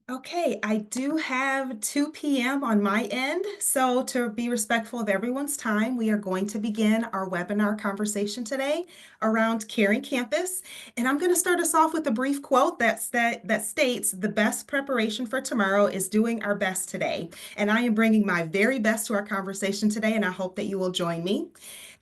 Okay, I do have 2 p.m. on my end. So, to be respectful of everyone's time, we are going to begin our webinar conversation today around Caring Campus. And I'm going to start us off with a brief quote that states, "The best preparation for tomorrow is doing our best today." And I am bringing my very best to our conversation today, and I hope that you will join me.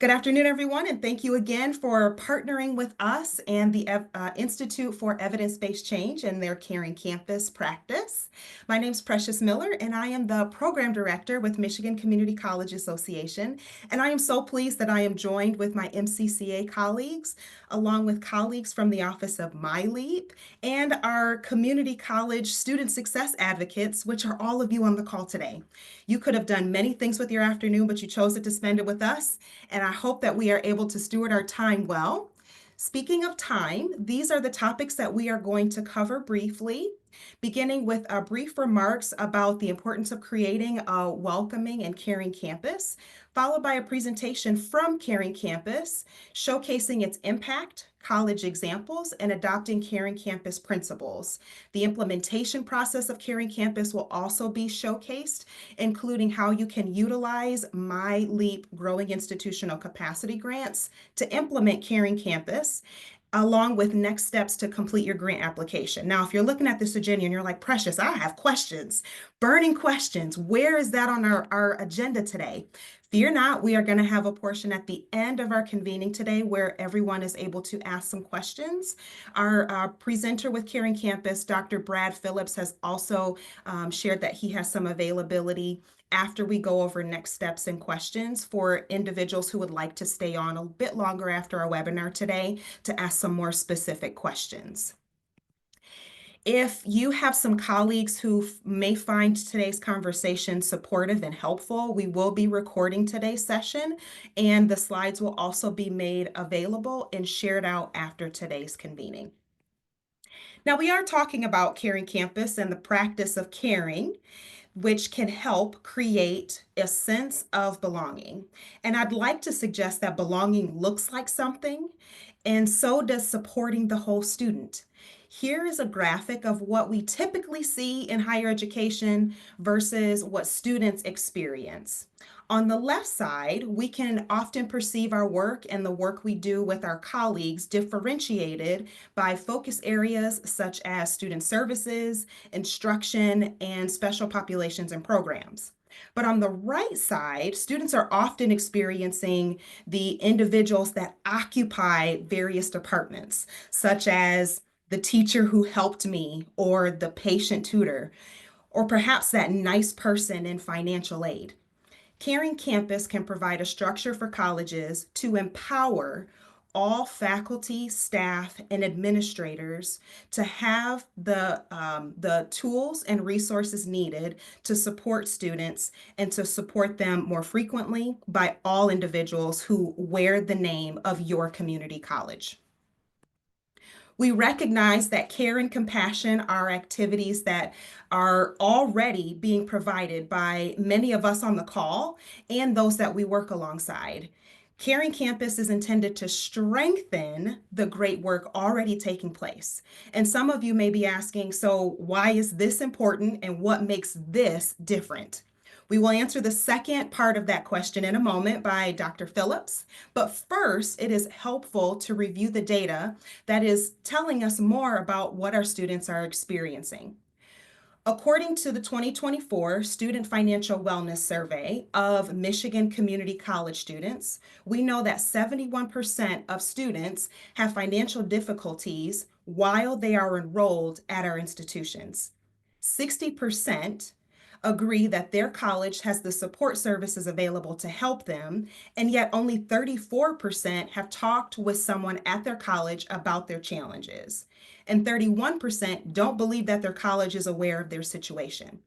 Good afternoon, everyone, and thank you again for partnering with us and the Institute for Evidence-Based Change and their Caring Campus practice. My name is Precious Miller, and I am the Program Director with Michigan Community College Association. And I am so pleased that I am joined with my MCCA colleagues, along with colleagues from the Office of MyLeap and our Community College Student Success Advocates, which are all of you on the call today. You could have done many things with your afternoon, but you chose to spend it with us, and I hope that we are able to steward our time well. Speaking of time, these are the topics that we are going to cover briefly, beginning with brief remarks about the importance of creating a welcoming and caring campus, followed by a presentation from Caring Campus, showcasing its impact, college examples, and adopting Caring Campus principles. The implementation process of Caring Campus will also be showcased, including how you can utilize MyLeap Growing Institutional Capacity Grants to implement Caring Campus, along with next steps to complete your grant application. Now, if you're looking at this agenda and you're like, Precious, I have questions, burning questions. Where is that on our agenda today? Fear not, we are going to have a portion at the end of our convening today where everyone is able to ask some questions. Our presenter with Caring Campus, Dr. Brad Phillips, has also shared that he has some availability after we go over next steps and questions for individuals who would like to stay on a bit longer after our webinar today to ask some more specific questions. If you have some colleagues who may find today's conversation supportive and helpful, we will be recording today's session, and the slides will also be made available and shared out after today's convening. Now, we are talking about Caring Campus and the practice of caring, which can help create a sense of belonging. And I'd like to suggest that belonging looks like something, and so does supporting the whole student. Here is a graphic of what we typically see in higher education versus what students experience. On the left side, we can often perceive our work and the work we do with our colleagues differentiated by focus areas such as student services, instruction, and special populations and programs. But on the right side, students are often experiencing the individuals that occupy various departments, such as the teacher who helped me, or the patient tutor, or perhaps that nice person in financial aid. Caring Campus can provide a structure for colleges to empower all faculty, staff, and administrators to have the tools and resources needed to support students and to support them more frequently by all individuals who wear the name of your community college. We recognize that care and compassion are activities that are already being provided by many of us on the call and those that we work alongside. Caring Campus is intended to strengthen the great work already taking place. And some of you may be asking, so why is this important and what makes this different? We will answer the second part of that question in a moment by Dr. Phillips. But first, it is helpful to review the data that is telling us more about what our students are experiencing. According to the 2024 Student Financial Wellness Survey of Michigan Community College students, we know that 71% of students have financial difficulties while they are enrolled at our institutions. 60% agree that their college has the support services available to help them, and yet only 34% have talked with someone at their college about their challenges. And 31% don't believe that their college is aware of their situation.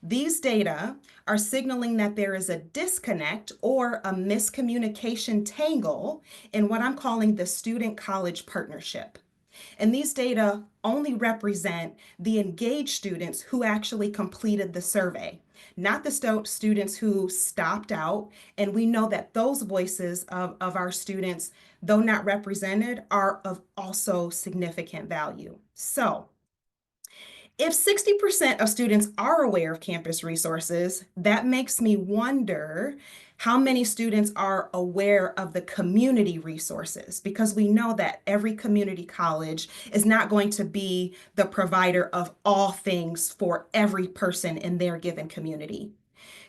These data are signaling that there is a disconnect or a miscommunication tangle in what I'm calling the student-college partnership. And these data only represent the engaged students who actually completed the survey, not the students who stopped out. And we know that those voices of our students, though not represented, are of also significant value. So If 60% of students are aware of campus resources, that makes me wonder how many students are aware of the community resources, because we know that every community college is not going to be the provider of all things for every person in their given community.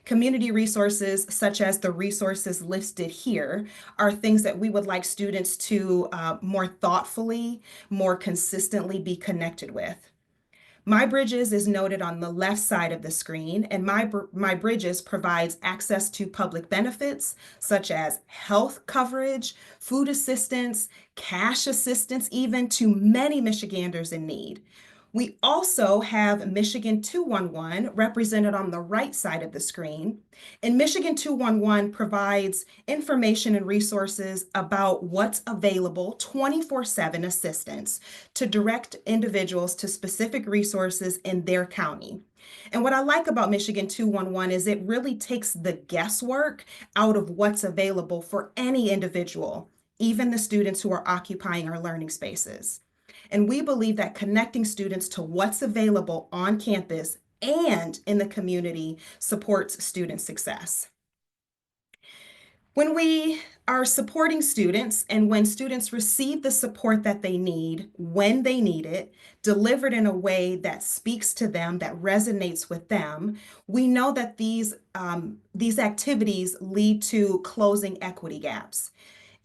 Community resources, such as the resources listed here, are things that we would like students to more thoughtfully, more consistently be connected with. My Bridges is noted on the left side of the screen, and My Bridges provides access to public benefits such as health coverage, food assistance, cash assistance, even to many Michiganders in need. We also have Michigan 211 represented on the right side of the screen. And Michigan 211 provides information and resources about what's available 24/7 assistance to direct individuals to specific resources in their county. And what I like about Michigan 211 is it really takes the guesswork out of what's available for any individual, even the students who are occupying our learning spaces. And we believe that connecting students to what's available on campus and in the community supports student success. When we are supporting students and when students receive the support that they need, when they need it, delivered in a way that speaks to them, that resonates with them, we know that these activities lead to closing equity gaps.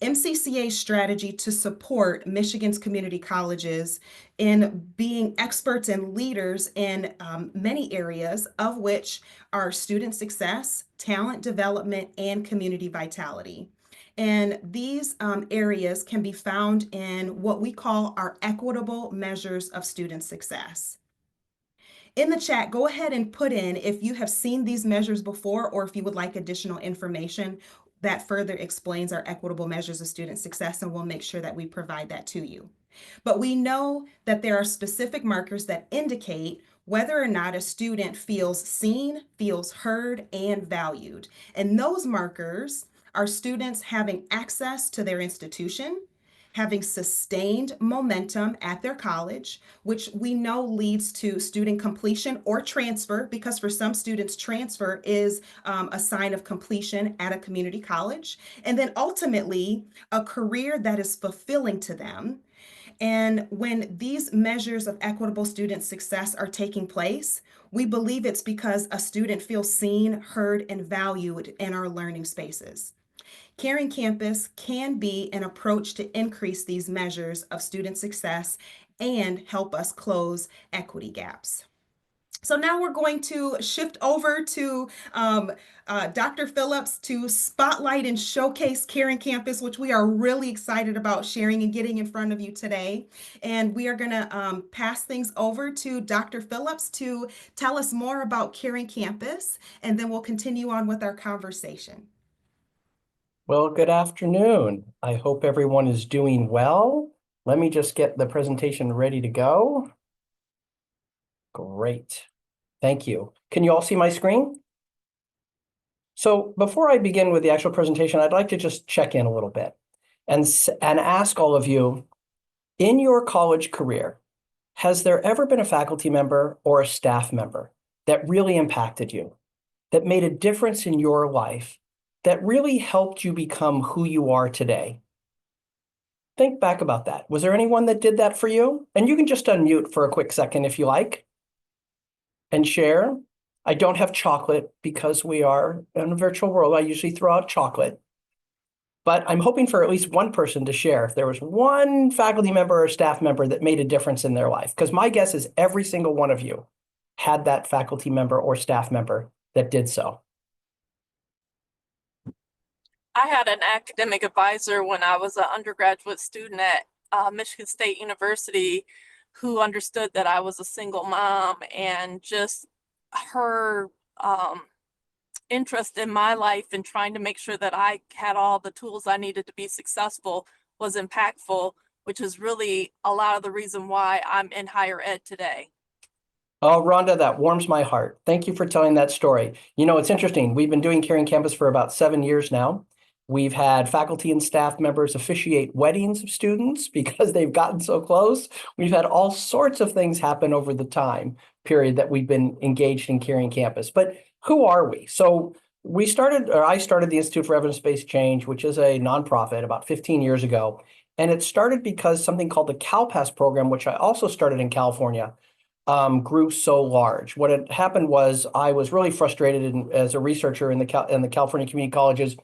MCCA's strategy to support Michigan's community colleges in being experts and leaders in many areas, of which are student success, talent development, and community vitality. And these areas can be found in what we call our equitable measures of student success. In the chat, go ahead and put in if you have seen these measures before or if you would like additional information that further explains our equitable measures of student success, and we'll make sure that we provide that to you. But we know that there are specific markers that indicate whether or not a student feels seen, feels heard, and valued. And those markers are students having access to their institution, having sustained momentum at their college, which we know leads to student completion or transfer, because for some students, transfer is a sign of completion at a community college. And then ultimately, a career that is fulfilling to them. And when these measures of equitable student success are taking place, we believe it's because a student feels seen, heard, and valued in our learning spaces. Caring Campus can be an approach to increase these measures of student success and help us close equity gaps. So now we're going to shift over to Dr. Phillips to spotlight and showcase Caring Campus, which we are really excited about sharing and getting in front of you today. And we are going to pass things over to Dr. Phillips to tell us more about Caring Campus, and then we'll continue on with our conversation. Well, good afternoon. I hope everyone is doing well. Let me just get the presentation ready to go. Great. Thank you. Can you all see my screen? So before I begin with the actual presentation, I'd like to just check in a little bit and ask all of you, in your college career, has there ever been a faculty member or a staff member that really impacted you, that made a difference in your life, that really helped you become who you are today? Think back about that. Was there anyone that did that for you? And you can just unmute for a quick second if you like and share. I don't have chocolate because we are in a virtual world. I usually throw out chocolate. But I'm hoping for at least one person to share if there was one faculty member or staff member that made a difference in their life. Because my guess is every single one of you had that faculty member or staff member that did so. I had an academic advisor when I was an undergraduate student at Michigan State University who understood that I was a single mom, and just her interest in my life and trying to make sure that I had all the tools I needed to be successful was impactful, which is really a lot of the reason why I'm in higher ed today. Oh, Rhonda, that warms my heart. Thank you for telling that story. You know, it's interesting. We've been doing Caring Campus for about 7 years now. We've had faculty and staff members officiate weddings of students because they've gotten so close. We've had all sorts of things happen over the time period that we've been engaged in Caring Campus. But who are we? So I started the Institute for Evidence-Based Change, which is a nonprofit, about 15 years ago. And it started because something called the CalPAS program, which I also started in California, grew so large. What had happened was I was really frustrated as a researcher in the California community colleges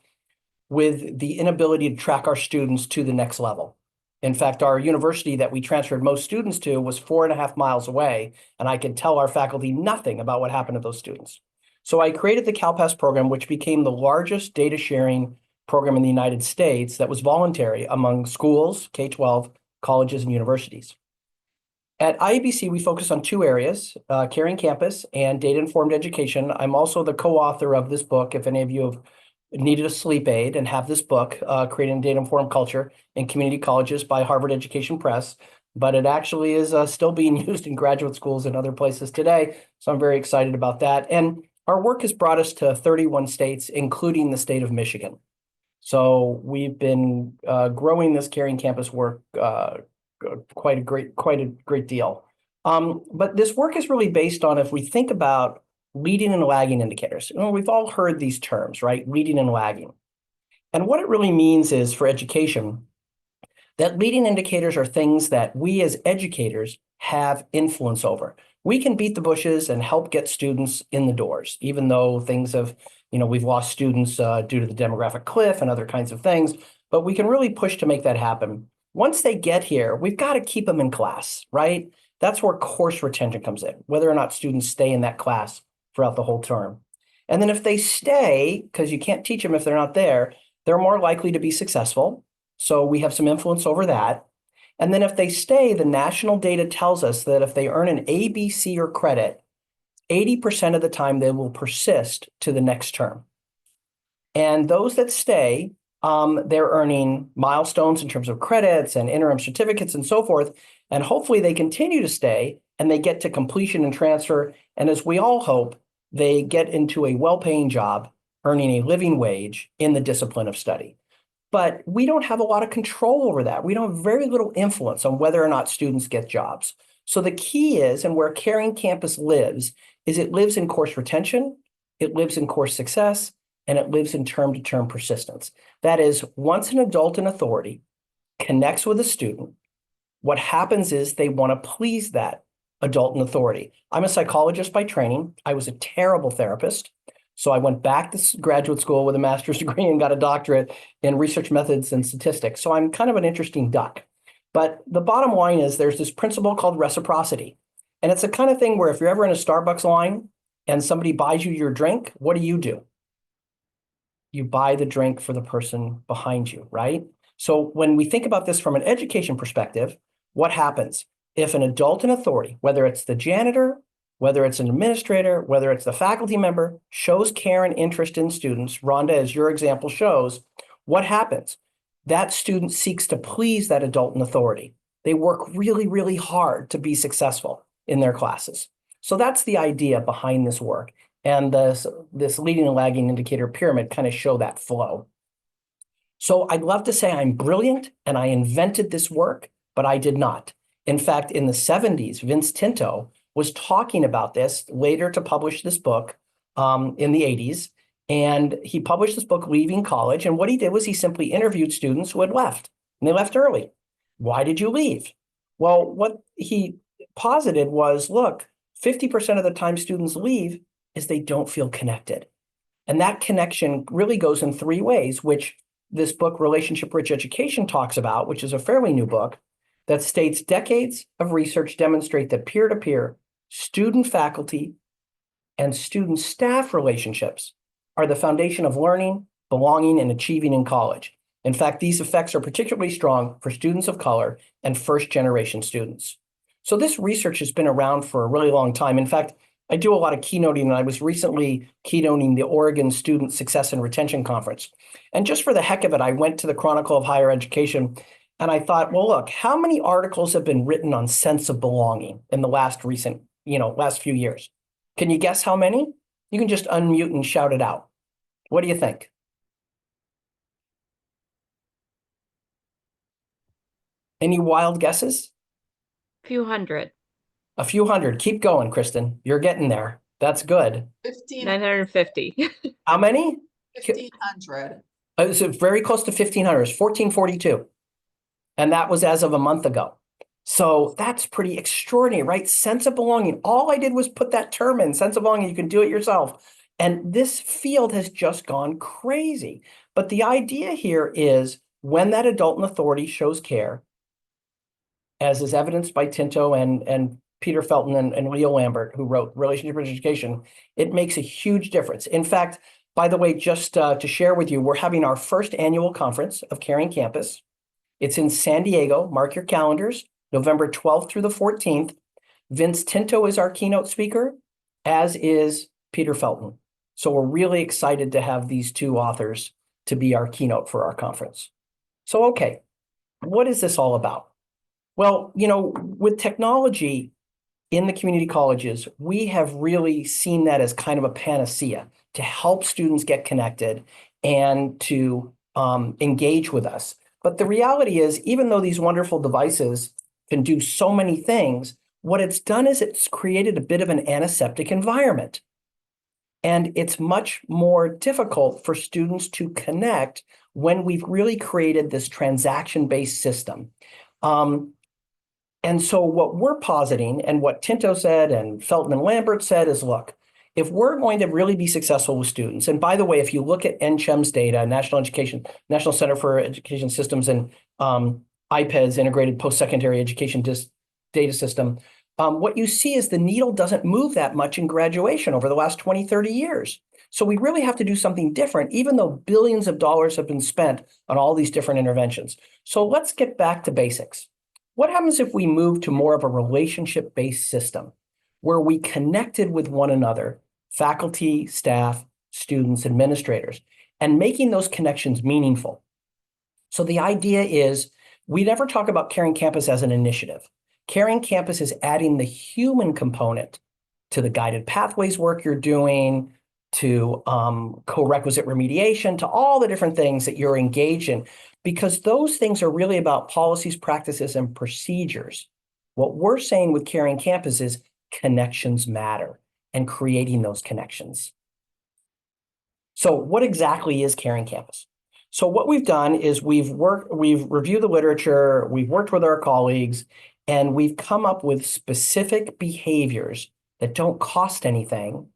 with the inability to track our students to the next level. In fact, our university that we transferred most students to was 4.5 miles away, and I could tell our faculty nothing about what happened to those students. So I created the CalPAS program, which became the largest data sharing program in the United States that was voluntary among schools, K-12, colleges, and universities. At IABC, we focus on two areas, Caring Campus and data-informed education. I'm also the co-author of this book, if any of you have needed a sleep aid and have this book, Creating Data-Informed Culture in Community Colleges by Harvard Education Press. But it actually is still being used in graduate schools and other places today. So I'm very excited about that. And our work has brought us to 31 states, including the state of Michigan. So we've been growing this Caring Campus work quite a great deal. But this work is really based on, if we think about leading and lagging indicators. We've all heard these terms, right? Leading and lagging. And what it really means is, for education, that leading indicators are things that we as educators have influence over. We can beat the bushes and help get students in the doors, even though things have, we've lost students due to the demographic cliff and other kinds of things, but we can really push to make that happen. Once they get here, we've got to keep them in class, right? That's where course retention comes in, whether or not students stay in that class throughout the whole term. And then if they stay, because you can't teach them if they're not there, they're more likely to be successful. So we have some influence over that. And then if they stay, the national data tells us that if they earn an A, B, C, or credit, 80% of the time they will persist to the next term. And those that stay, they're earning milestones in terms of credits and interim certificates and so forth. And hopefully they continue to stay and they get to completion and transfer. And as we all hope, they get into a well-paying job, earning a living wage in the discipline of study. But we don't have a lot of control over that. We don't have very little influence on whether or not students get jobs. So the key is, and where Caring Campus lives, is it lives in course retention, it lives in course success, and it lives in term-to-term persistence. That is, once an adult in authority connects with a student, what happens is they want to please that adult in authority. I'm a psychologist by training. I was a terrible therapist. So I went back to graduate school with a master's degree and got a doctorate in research methods and statistics. So I'm kind of an interesting duck. But the bottom line is there's this principle called reciprocity. And it's the kind of thing where if you're ever in a Starbucks line and somebody buys you your drink, what do? You buy the drink for the person behind you, right? So when we think about this from an education perspective, what happens? If an adult in authority, whether it's the janitor, whether it's an administrator, whether it's the faculty member, shows care and interest in students, Rhonda, as your example shows, what happens? That student seeks to please that adult in authority. They work really, really hard to be successful in their classes. So that's the idea behind this work. And this leading and lagging indicator pyramid kind of show that flow. So I'd love to say I'm brilliant and I invented this work, but I did not. In fact, in the 70s, Vince Tinto was talking about this, later to publish this book in the 80s. And he published this book, Leaving College. And what he did was he simply interviewed students who had left, and they left early. Why did you leave? Well, what he posited was, look, 50% of the time students leave is they don't feel connected. And that connection really goes in three ways, which this book, Relationship Rich Education, talks about, which is a fairly new book, that states decades of research demonstrate that peer-to-peer student-faculty and student-staff relationships are the foundation of learning, belonging, and achieving in college. In fact, these effects are particularly strong for students of color and first-generation students. So this research has been around for a really long time. In fact, I do a lot of keynoting, and I was recently keynoting the Oregon Student Success and Retention Conference. And just for the heck of it, I went to the Chronicle of Higher Education, and I thought, well, look, how many articles have been written on sense of belonging in the last few years? Can you guess how many? You can just unmute and shout it out. What do you think? Any wild guesses? Few hundred. A few hundred. Keep going, Kristen. You're getting there. That's good. 950. How many? 1,500. It's very close to 1,500. It's 1,442. And that was as of a month ago. So that's pretty extraordinary, right? Sense of belonging. All I did was put that term in, sense of belonging. You can do it yourself. And this field has just gone crazy. But the idea here is when that adult in authority shows care, as is evidenced by Tinto and Peter Felton and Leo Lambert, who wrote Relationship Rich Education, it makes a huge difference. In fact, by the way, just to share with you, we're having our first annual conference of Caring Campus. It's in San Diego. Mark your calendars, November 12th through the 14th. Vince Tinto is our keynote speaker, as is Peter Felton. So we're really excited to have these two authors to be our keynote for our conference. So, okay, what is this all about? Well, with technology in the community colleges, we have really seen that as kind of a panacea to help students get connected and to engage with us. But the reality is, even though these wonderful devices can do so many things, what it's done is it's created a bit of an antiseptic environment. And it's much more difficult for students to connect when we've really created this transaction-based system. And so what we're positing and what Tinto said and Felton and Lambert said is, look, if we're going to really be successful with students, and by the way, if you look at NCHEM's data, National Center for Education Systems and IPED's Integrated Post-Secondary Education Data System, what you see is the needle doesn't move that much in graduation over the last 20, 30 years. So we really have to do something different, even though billions of dollars have been spent on all these different interventions. So let's get back to basics. What happens if we move to more of a relationship-based system where we connected with one another, faculty, staff, students, administrators, and making those connections meaningful? So the idea is we never talk about Caring Campus as an initiative. Caring Campus is adding the human component to the guided pathways work you're doing, to co-requisite remediation, to all the different things that you're engaged in, because those things are really about policies, practices, and procedures. What we're saying with Caring Campus is connections matter and creating those connections. So what exactly is Caring Campus? So what we've done is we've reviewed the literature, we've worked with our colleagues, and we've come up with specific behaviors that don't cost anything,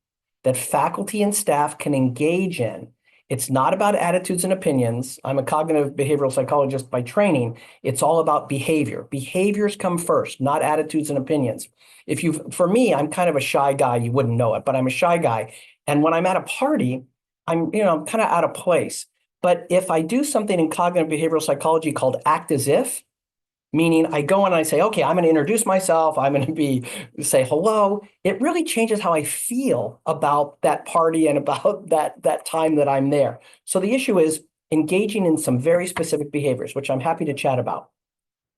that faculty and staff can engage in. It's not about attitudes and opinions. I'm a cognitive behavioral psychologist by training. It's all about behavior. Behaviors come first, not attitudes and opinions. For me, I'm kind of a shy guy. You wouldn't know it, but I'm a shy guy. And when I'm at a party, I'm kind of out of place. But if I do something in cognitive behavioral psychology called act as if, meaning I go and I say, okay, I'm going to introduce myself. I'm going to say hello. It really changes how I feel about that party and about that time that I'm there. So the issue is engaging in some very specific behaviors, which I'm happy to chat about.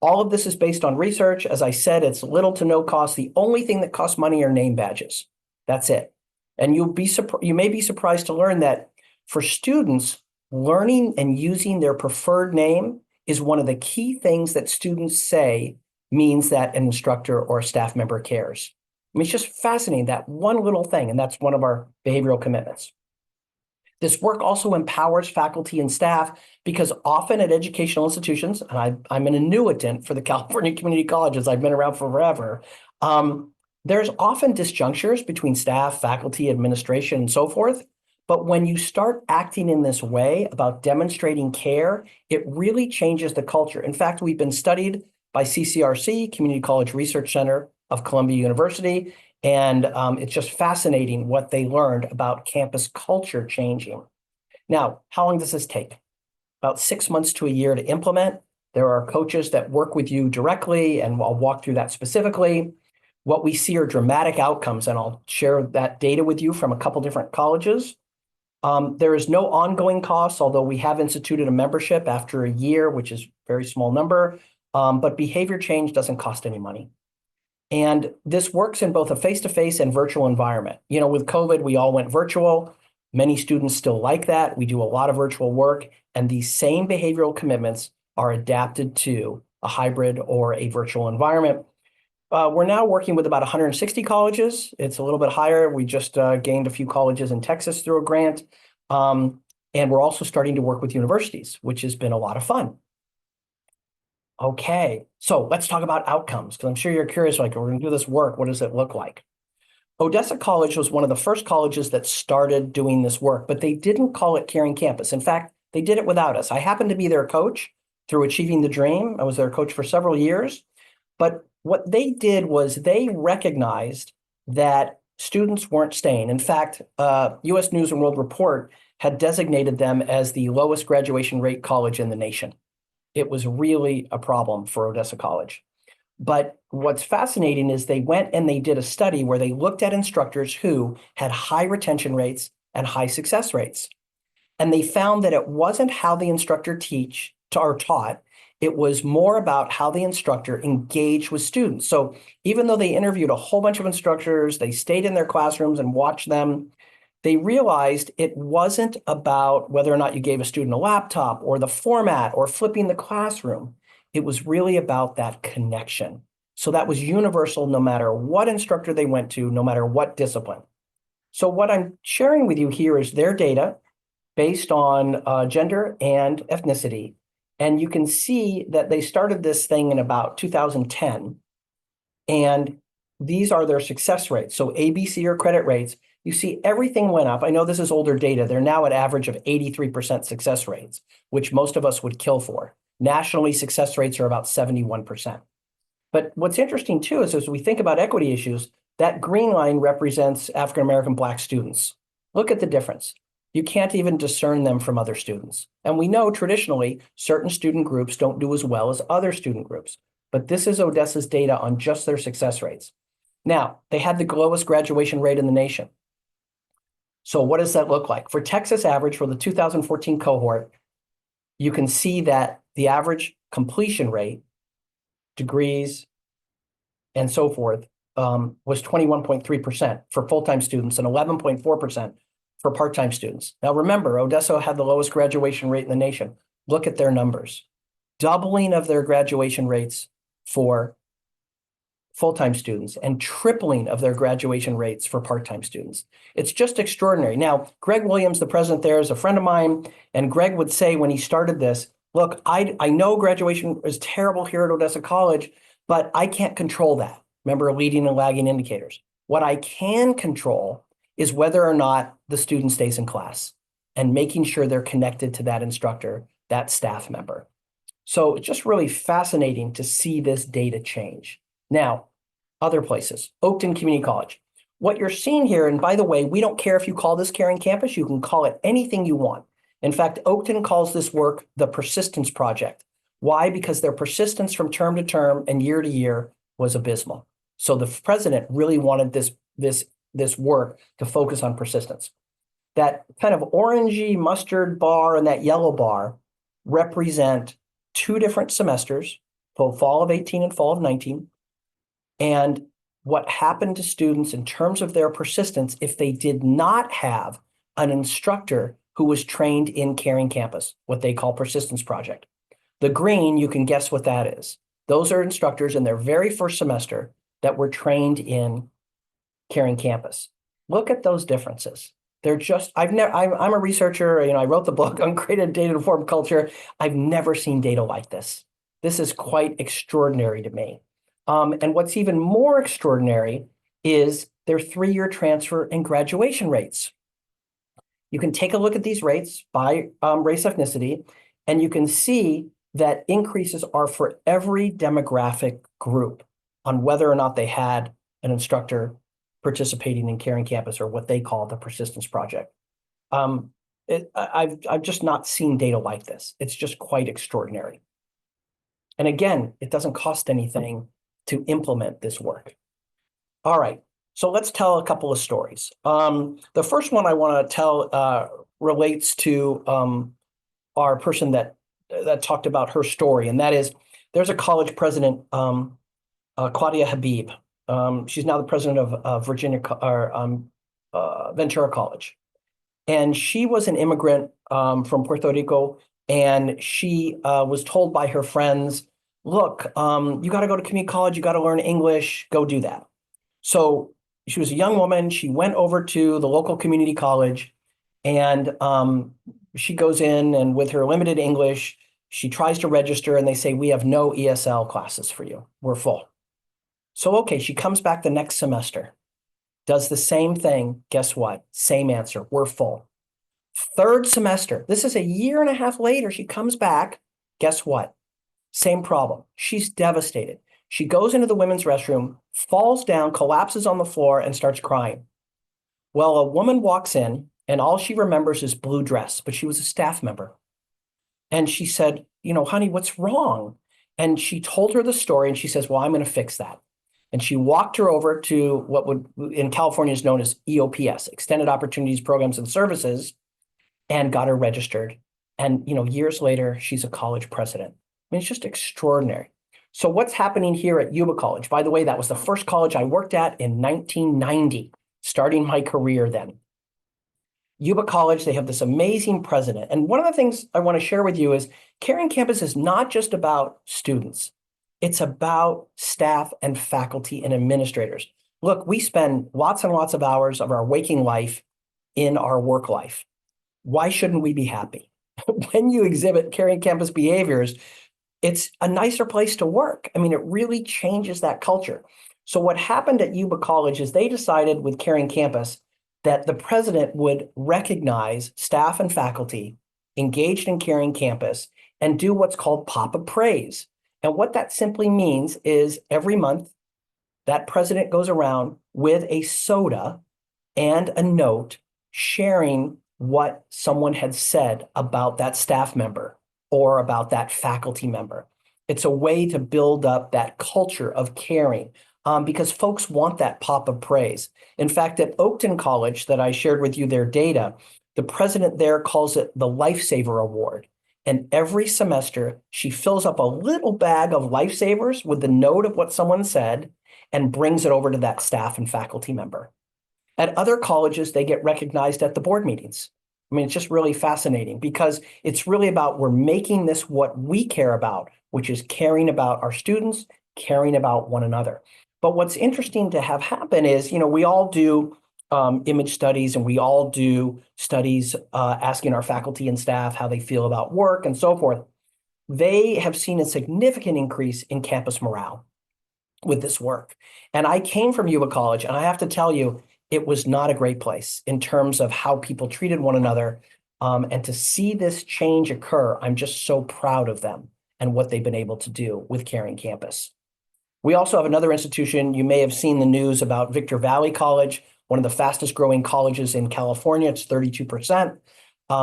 All of this is based on research. As I said, it's little to no cost. The only thing that costs money are name badges. That's it. And you may be surprised to learn that for students, learning and using their preferred name is one of the key things that students say means that an instructor or a staff member cares. I mean, it's just fascinating, that one little thing, and that's one of our behavioral commitments. This work also empowers faculty and staff because often at educational institutions, and I'm an annuitant for the California Community Colleges, I've been around for forever, there's often disjunctures between staff, faculty, administration, and so forth. But when you start acting in this way about demonstrating care, it really changes the culture. In fact, we've been studied by CCRC, Community College Research Center of Columbia University, and it's just fascinating what they learned about campus culture changing. Now, how long does this take? About 6 months to a year to implement. There are coaches that work with you directly, and I'll walk through that specifically. What we see are dramatic outcomes, and I'll share that data with you from a couple different colleges. There is no ongoing cost, although we have instituted a membership after a year, which is a very small number, but behavior change doesn't cost any money. And this works in both a face-to-face and virtual environment. With COVID, we all went virtual. Many students still like that. We do a lot of virtual work, and these same behavioral commitments are adapted to a hybrid or a virtual environment. We're now working with about 160 colleges. It's a little bit higher. We just gained a few colleges in Texas through a grant. And we're also starting to work with universities, which has been a lot of fun. Okay, so let's talk about outcomes, because I'm sure you're curious, like, we're going to do this work. What does it look like? Odessa College was one of the first colleges that started doing this work, but they didn't call it Caring Campus. In fact, they did it without us. I happened to be their coach through Achieving the Dream. I was their coach for several years. But what they did was they recognized that students weren't staying. In fact, U.S. News and World Report had designated them as the lowest graduation rate college in the nation. It was really a problem for Odessa College. But what's fascinating is they went and they did a study where they looked at instructors who had high retention rates and high success rates. And they found that it wasn't how the instructor taught, it was more about how the instructor engaged with students. So even though they interviewed a whole bunch of instructors, they stayed in their classrooms and watched them, they realized it wasn't about whether or not you gave a student a laptop or the format or flipping the classroom. It was really about that connection. So that was universal no matter what instructor they went to, no matter what discipline. So what I'm sharing with you here is their data based on gender and ethnicity. And you can see that they started this thing in about 2010. And these are their success rates. So ABC or credit rates, you see everything went up. I know this is older data. They're now at average of 83% success rates, which most of us would kill for. Nationally, success rates are about 71%. But what's interesting too is as we think about equity issues, that green line represents African-American Black students. Look at the difference. You can't even discern them from other students. And we know traditionally certain student groups don't do as well as other student groups. But this is Odessa's data on just their success rates. Now, they had the lowest graduation rate in the nation. So what does that look like? For Texas average, for the 2014 cohort, you can see that the average completion rate, degrees, and so forth, was 21.3% for full-time students and 11.4% for part-time students. Now remember, Odessa had the lowest graduation rate in the nation. Look at their numbers. Doubling of their graduation rates for full-time students and tripling of their graduation rates for part-time students. It's just extraordinary. Now, Greg Williams, the president there, is a friend of mine, and Greg would say when he started this, look, I know graduation is terrible here at Odessa College, but I can't control that. Remember, leading and lagging indicators. What I can control is whether or not the student stays in class and making sure they're connected to that instructor, that staff member. So it's just really fascinating to see this data change. Now, other places, Oakton Community College. What you're seeing here, and by the way, we don't care if you call this Caring Campus, you can call it anything you want. In fact, Oakton calls this work the Persistence Project. Why? Because their persistence from term to term and year to year was abysmal. So the president really wanted this work to focus on persistence. That kind of orangey mustard bar and that yellow bar represent two different semesters, fall of 18 and fall of 19. And what happened to students in terms of their persistence if they did not have an instructor who was trained in Caring Campus, what they call Persistence Project. The green, you can guess what that is. Those are instructors in their very first semester that were trained in Caring Campus. Look at those differences. They're just, I'm a researcher, I wrote the book on Creative Data-Informed Culture. I've never seen data like this. This is quite extraordinary to me. And what's even more extraordinary is their 3-year transfer and graduation rates. You can take a look at these rates by race ethnicity, and you can see that increases are for every demographic group on whether or not they had an instructor participating in Caring Campus or what they call the Persistence Project. I've just not seen data like this. It's just quite extraordinary. And again, it doesn't cost anything to implement this work. All right, so let's tell a couple of stories. The first one I want to tell relates to our person that talked about her story, and that is there's a college president, Claudia Habib. She's now the president of Ventura College, and she was an immigrant from Puerto Rico, and she was told by her friends look, you got to go to community college, you got to learn English, go do that. So she was a young woman. She went over to the local community college, and she goes in, and with her limited English, she tries to register, and they say, we have no ESL classes for you. We're full. So, okay, she comes back the next semester, does the same thing. Guess what? Same answer. We're full. Third semester, this is a year and a half later, she comes back. Guess what? Same problem. She's devastated. She goes into the women's restroom, falls down, collapses on the floor, and starts crying. Well, a woman walks in, and all she remembers is blue dress, but she was a staff member. And she said, honey, what's wrong? And she told her the story, and she says, well, I'm going to fix that. And she walked her over to what would in California is known as EOPS, Extended Opportunities Programs and Services, and got her registered. And, years later, she's a college president. I mean, it's just extraordinary. So what's happening here at Yuba College? By the way, that was the first college I worked at in 1990, starting my career then. Yuba College, they have this amazing president. And one of the things I want to share with you is Caring Campus is not just about students. It's about staff and faculty and administrators. Look, we spend lots and lots of hours of our waking life in our work life. Why shouldn't we be happy? When you exhibit Caring Campus behaviors, it's a nicer place to work. I mean, it really changes that culture. So what happened at Yuba College is they decided with Caring Campus that the president would recognize staff and faculty engaged in Caring Campus and do what's called Pop of Praise. And what that simply means is every month that president goes around with a soda and a note sharing what someone had said about that staff member or about that faculty member. It's a way to build up that culture of caring because folks want that pop of praise. In fact, at Oakton College that I shared with you their data, the president there calls it the Lifesaver Award. And every semester, she fills up a little bag of Lifesavers with the note of what someone said and brings it over to that staff and faculty member. At other colleges, they get recognized at the board meetings. I mean, it's just really fascinating because it's really about we're making this what we care about, which is caring about our students, caring about one another. But what's interesting to have happen is, we all do image studies and we all do studies asking our faculty and staff how they feel about work and so forth. They have seen a significant increase in campus morale with this work. And I came from Yuba College, and I have to tell you, it was not a great place in terms of how people treated one another. And to see this change occur, I'm just so proud of them and what they've been able to do with Caring Campus. We also have another institution. You may have seen the news about Victor Valley College, one of the fastest growing colleges in California. It's 32%.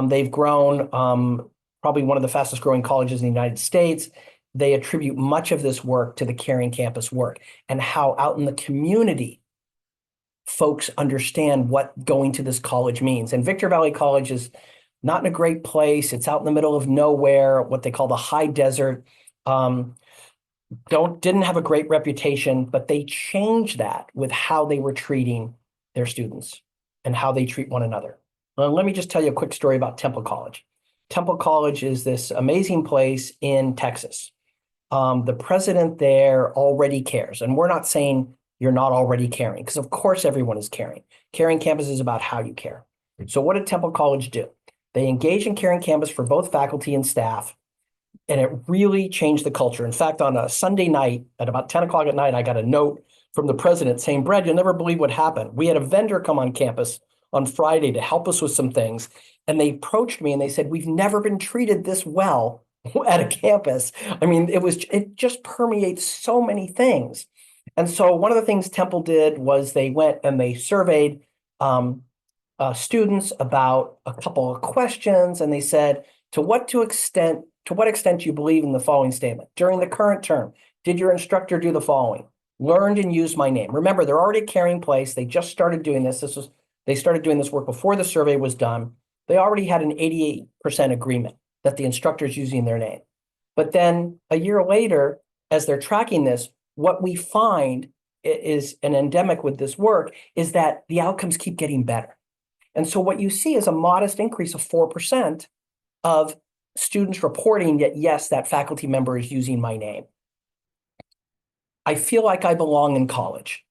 They've grown, probably one of the fastest growing colleges in the United States. They attribute much of this work to the Caring Campus work and how out in the community, folks understand what going to this college means. And Victor Valley College is not in a great place. It's out in the middle of nowhere, what they call the high desert. Didn't have a great reputation, but they changed that with how they were treating their students and how they treat one another. Let me just tell you a quick story about Temple College. Temple College is this amazing place in Texas. The president there already cares. And we're not saying you're not already caring, because of course everyone is caring. Caring Campus is about how you care. So what did Temple College do? They engaged in Caring Campus for both faculty and staff, and it really changed the culture. In fact, on a Sunday night at about 10 o'clock at night, I got a note from the president saying, Brad, you'll never believe what happened. We had a vendor come on campus on Friday to help us with some things, and they approached me and they said, we've never been treated this well at a campus. I mean, it just permeates so many things. And so one of the things Temple did was they went and they surveyed students about a couple of questions, and they said, to what extent do you believe in the following statement? During the current term, did your instructor do the following? Learned and used my name. Remember, they're already a caring place. They just started doing this. They started doing this work before the survey was done. They already had an 88% agreement that the instructor is using their name. But then a year later, as they're tracking this, what we find is an endemic with this work is that the outcomes keep getting better. And so what you see is a modest increase of 4% of students reporting that, yes, that faculty member is using my name. I feel like I belong in college.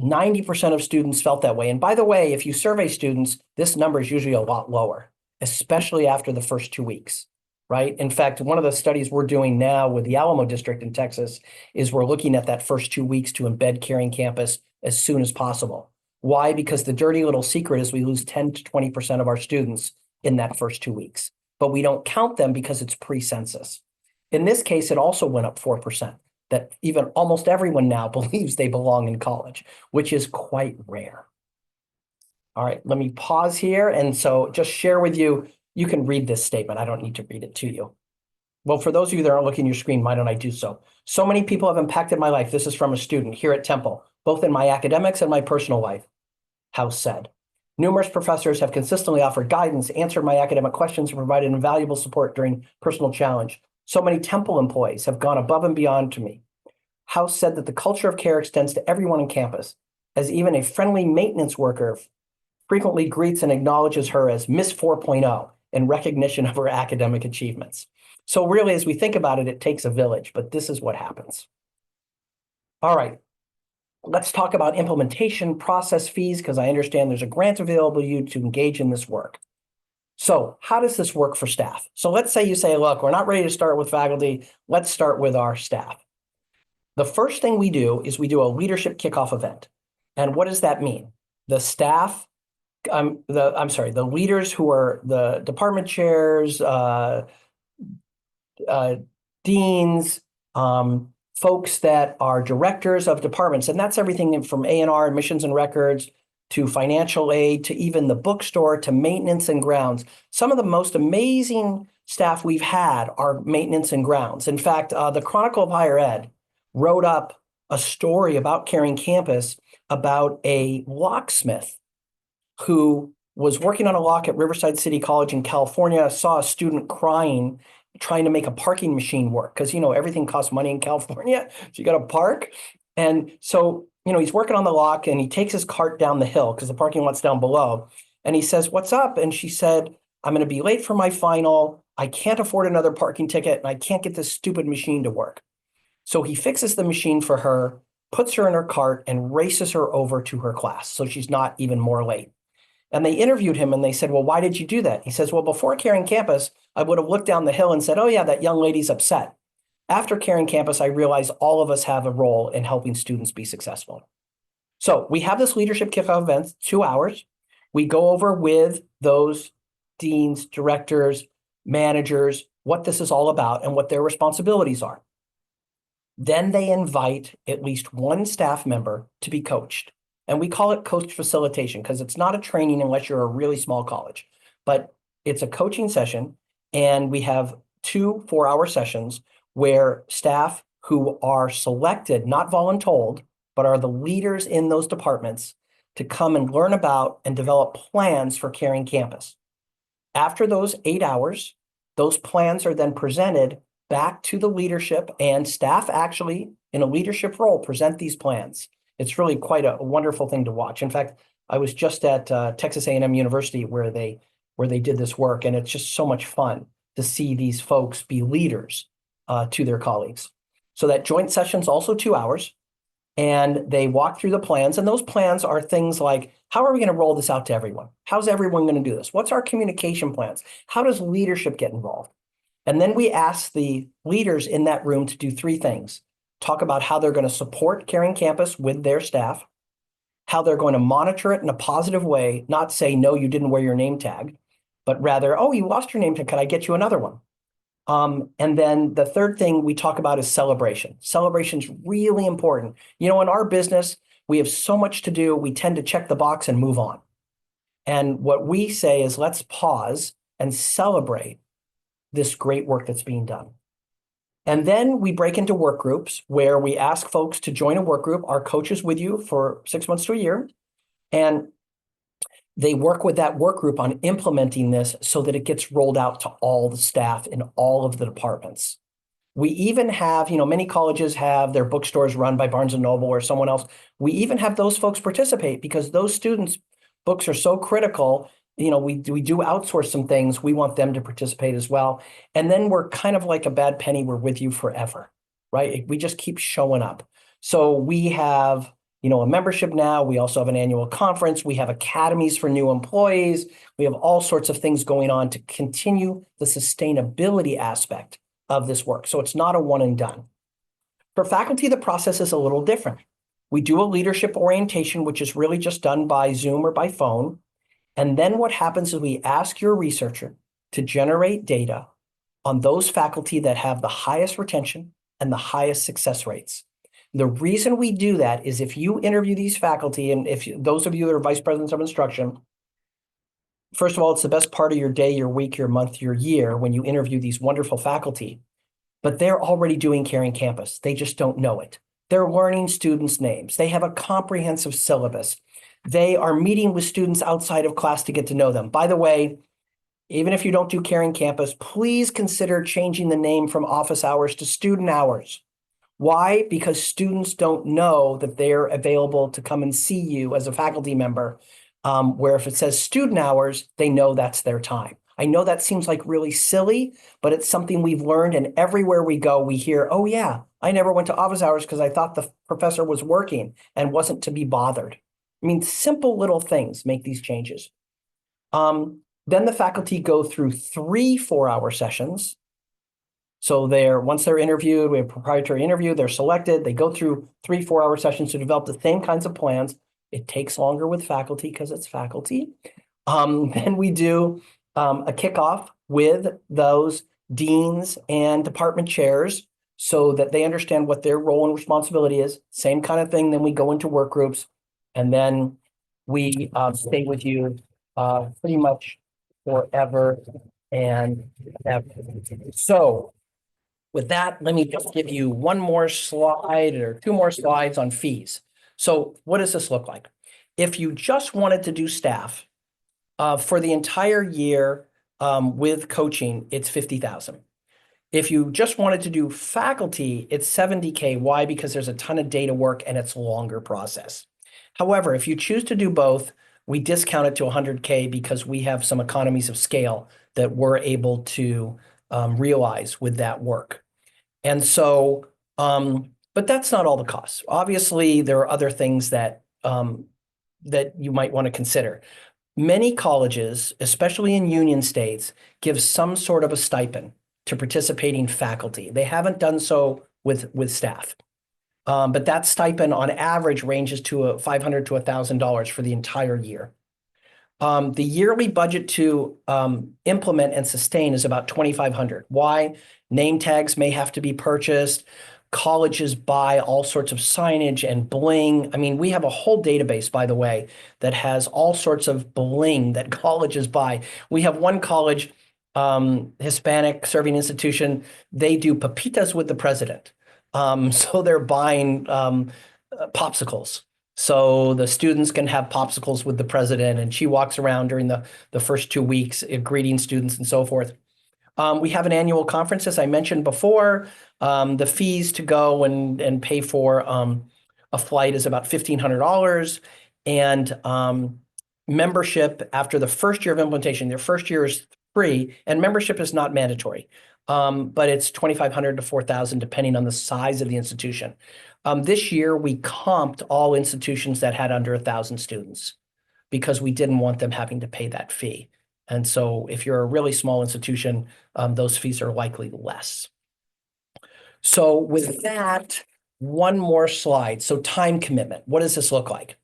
90% of students felt that way. And by the way, if you survey students, this number is usually a lot lower, especially after the first 2 weeks, right? In fact, one of the studies we're doing now with the Alamo District in Texas is we're looking at that first 2 weeks to embed Caring Campus as soon as possible. Why? Because the dirty little secret is we lose 10 to 20% of our students in that first 2 weeks, but we don't count them because it's pre-census. In this case, it also went up 4%. That even almost everyone now believes they belong in college, which is quite rare. All right, let me pause here. And so just share with you, you can read this statement. I don't need to read it to you. Well, for those of you that aren't looking at your screen, why don't I do so? So many people have impacted my life. This is from a student here at Temple, both in my academics and my personal life. House said. Numerous professors have consistently offered guidance, answered my academic questions, and provided invaluable support during personal challenge. So many Temple employees have gone above and beyond to me. House said that the culture of care extends to everyone on campus, as even a friendly maintenance worker frequently greets and acknowledges her as Miss 4.0 in recognition of her academic achievements. So really, as we think about it, it takes a village, but this is what happens. All right, let's talk about implementation, process, fees, because I understand there's a grant available to you to engage in this work. So how does this work for staff? So let's say you say, look, we're not ready to start with faculty. Let's start with our staff. The first thing we do is we do a leadership kickoff event. And what does that mean? The staff, the leaders who are the department chairs, deans, folks that are directors of departments, and that's everything from A&R, admissions and records, to financial aid, to even the bookstore, to maintenance and grounds. Some of the most amazing staff we've had are maintenance and grounds. In fact, the Chronicle of Higher Ed wrote up a story about Caring Campus about a locksmith who was working on a lock at Riverside City College in California, saw a student crying, trying to make a parking machine work, because, you know, everything costs money in California, so you got to park. And so, you know, he's working on the lock and he takes his cart down the hill because the parking lot's down below. And he says, "What's up?" And she said, "I'm going to be late for my final. I can't afford another parking ticket and I can't get this stupid machine to work." So he fixes the machine for her, puts her in her cart and races her over to her class, so she's not even more late. And they interviewed him and they said, "Well, why did you do that?" He says, "Well, before Caring Campus, I would have looked down the hill and said, oh yeah, that young lady's upset. After Caring Campus, I realized all of us have a role in helping students be successful." So we have this leadership kickoff event, 2 hours. We go over with those deans, directors, managers, what this is all about and what their responsibilities are. Then they invite at least one staff member to be coached. And we call it coach facilitation because it's not a training unless you're a really small college, but it's a coaching session. And we have 2 4-hour sessions where staff who are selected, not voluntold, but are the leaders in those departments to come and learn about and develop plans for Caring Campus. After those 8 hours, those plans are then presented back to the leadership, and staff actually in a leadership role present these plans. It's really quite a wonderful thing to watch. In fact, I was just at Texas A&M University where they did this work, and it's just so much fun to see these folks be leaders to their colleagues. So that joint session's also 2 hours, and they walk through the plans, and those plans are things like, how are we going to roll this out to everyone? How's everyone going to do this? What's our communication plans? How does leadership get involved? And then we ask the leaders in that room to do 3 things. Talk about how they're going to support Caring Campus with their staff, how they're going to monitor it in a positive way, not say, no, you didn't wear your name tag, but rather, oh, you lost your name tag, can I get you another one? And then the third thing we talk about is celebration. Celebration's really important. You know, in our business, we have so much to do, we tend to check the box and move on. And what we say is let's pause and celebrate this great work that's being done. And then we break into work groups where we ask folks to join a work group. Our coach is with you for 6 months to a year, and they work with that work group on implementing this so that it gets rolled out to all the staff in all of the departments. We even have, you know, many colleges have their bookstores run by Barnes & Noble or someone else. We even have those folks participate because those students' books are so critical. You know, we do outsource some things. We want them to participate as well. And then we're kind of like a bad penny. We're with you forever, right? We just keep showing up. So we have, a membership now. We also have an annual conference. We have academies for new employees. We have all sorts of things going on to continue the sustainability aspect of this work. So it's not a one and done. For faculty, the process is a little different. We do a leadership orientation, which is really just done by Zoom or by phone. And then what happens is we ask your researcher to generate data on those faculty that have the highest retention and the highest success rates. The reason we do that is if you interview these faculty, and those of you that are vice presidents of instruction, first of all, it's the best part of your day, your week, your month, your year when you interview these wonderful faculty, but they're already doing Caring Campus. They just don't know it. They're learning students' names. They have a comprehensive syllabus. They are meeting with students outside of class to get to know them. By the way, even if you don't do Caring Campus, please consider changing the name from office hours to student hours. Why? Because students don't know that they're available to come and see you as a faculty member, where if it says student hours, they know that's their time. I know that seems like really silly, but it's something we've learned, and everywhere we go, we hear, oh yeah, I never went to office hours because I thought the professor was working and wasn't to be bothered. I mean, simple little things make these changes. Then the faculty go through 3 4-hour sessions. So once they're interviewed, we have a proprietary interview, they're selected, they go through 3 4-hour sessions to develop the same kinds of plans. It takes longer with faculty because it's faculty. Then we do a kickoff with those deans and department chairs so that they understand what their role and responsibility is. Same kind of thing. Then we go into work groups, and then we stay with you pretty much forever and ever. So with that, let me just give you one more slide or 2 more slides on fees. So what does this look like? If you just wanted to do staff for the entire year with coaching, it's $50,000. If you just wanted to do faculty, it's $70K. Why? Because there's a ton of data work and it's a longer process. However, if you choose to do both, we discount it to $100K because we have some economies of scale that we're able to realize with that work. And so, but that's not all the costs. Obviously, there are other things that that you might want to consider. Many colleges, especially in union states, give some sort of a stipend to participating faculty. They haven't done so with staff. But that stipend on average ranges to $500 to $1,000 for the entire year. The yearly budget to implement and sustain is about $2,500. Why? Name tags may have to be purchased. Colleges buy all sorts of signage and bling. I mean, we have a whole database, by the way, that has all sorts of bling that colleges buy. We have one college, Hispanic serving institution, they do papitas with the president. So they're buying popsicles. So the students can have popsicles with the president, and she walks around during the first 2 weeks greeting students and so forth. We have an annual conference, as I mentioned before. The fees to go and pay for a flight is about $1,500. And membership after the first year of implementation, their first year is free, and membership is not mandatory. But it's $2,500 to $4,000 depending on the size of the institution. This year, we comped all institutions that had under 1,000 students because we didn't want them having to pay that fee. And so if you're a really small institution, those fees are likely less. So with that, one more slide. So time commitment, what does this look like?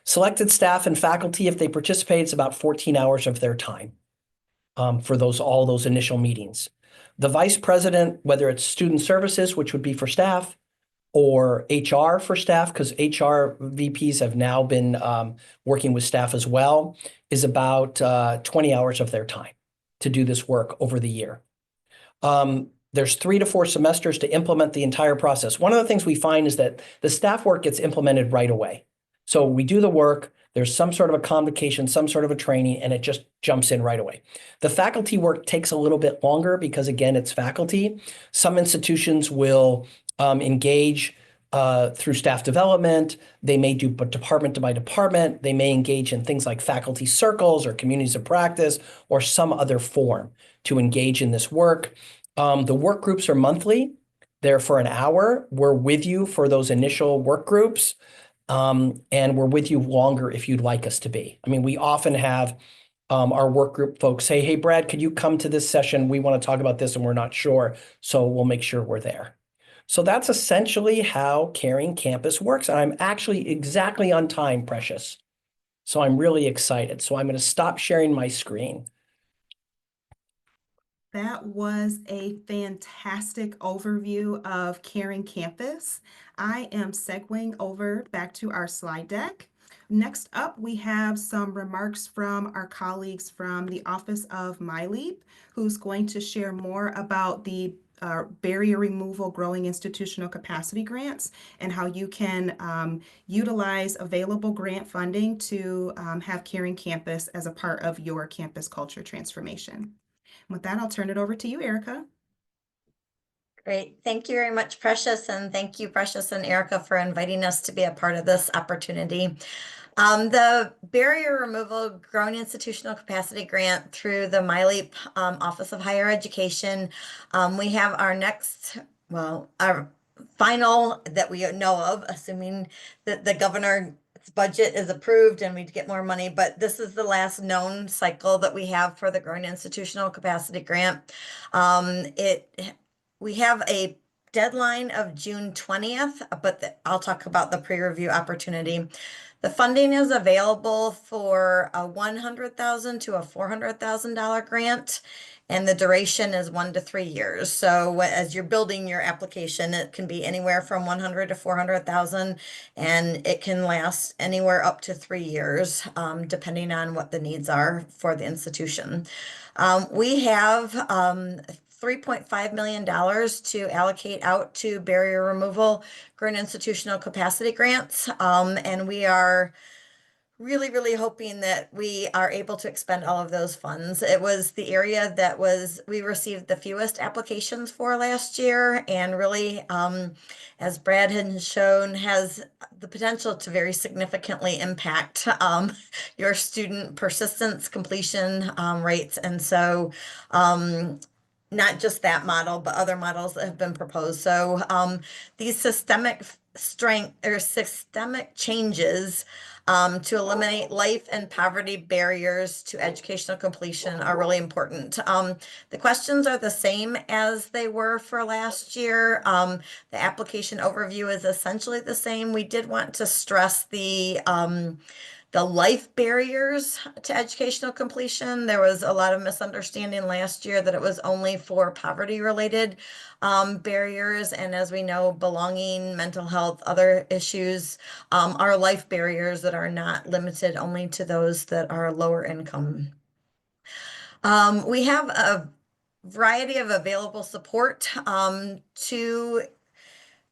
Selected staff and faculty, if they participate, it's about 14 hours of their time for all those initial meetings. The vice president, whether it's student services, which would be for staff, or HR for staff, because HR VPs have now been working with staff as well, is about 20 hours of their time to do this work over the year. There's 3 to 4 semesters to implement the entire process. One of the things we find is that the staff work gets implemented right away. So we do the work, there's some sort of a convocation, some sort of a training, and it just jumps in right away. The faculty work takes a little bit longer because, again, it's faculty. Some institutions will engage through staff development. They may do department by department. They may engage in things like faculty circles or communities of practice or some other form to engage in this work. The work groups are monthly. there for an hour. We're with you for those initial work groups. And we're with you longer if you'd like us to be. I mean, we often have our work group folks say, hey, Brad, could you come to this session? We want to talk about this and we're not sure. So we'll make sure we're there. So that's essentially how Caring Campus works. And I'm actually exactly on time, Precious. So I'm really excited. So I'm going to stop sharing my screen. That was a fantastic overview of Caring Campus. I am segueing over back to our slide deck. Next up, we have some remarks from our colleagues from the Office of MyLeap, who's going to share more about the barrier removal growing institutional capacity grants and how you can utilize available grant funding to have Caring Campus as a part of your campus culture transformation. With that, I'll turn it over to you, Erica. Great. Thank you very much, Precious. And thank you, Precious and Erica, for inviting us to be a part of this opportunity. The Barrier Removal Growing Institutional Capacity Grant through the MyLeap Office of Higher Education. We have our our final that we know of, assuming that the governor's budget is approved and we get more money, but this is the last known cycle that we have for the Growing Institutional Capacity Grant. We have a deadline of June 20th, but I'll talk about the pre-review opportunity. The funding is available for a $100,000 to a $400,000 grant, and the duration is 1 to 3 years. So as you're building your application, it can be anywhere from 100 to 400,000, and it can last anywhere up to 3 years, depending on what the needs are for the institution. We have $3.5 million to allocate out to barrier removal, growing institutional capacity grants. And we are really, really hoping that we are able to expend all of those funds. It was the area that we received the fewest applications for last year, and really, as Brad has shown, has the potential to very significantly impact your student persistence, completion rates. And so not just that model, but other models that have been proposed. So these systemic changes to eliminate life and poverty barriers to educational completion are really important. The questions are the same as they were for last year. The application overview is essentially the same. We did want to stress the life barriers to educational completion. There was a lot of misunderstanding last year that it was only for poverty-related barriers. And as we know, belonging, mental health, other issues are life barriers that are not limited only to those that are lower income. We have a variety of available support to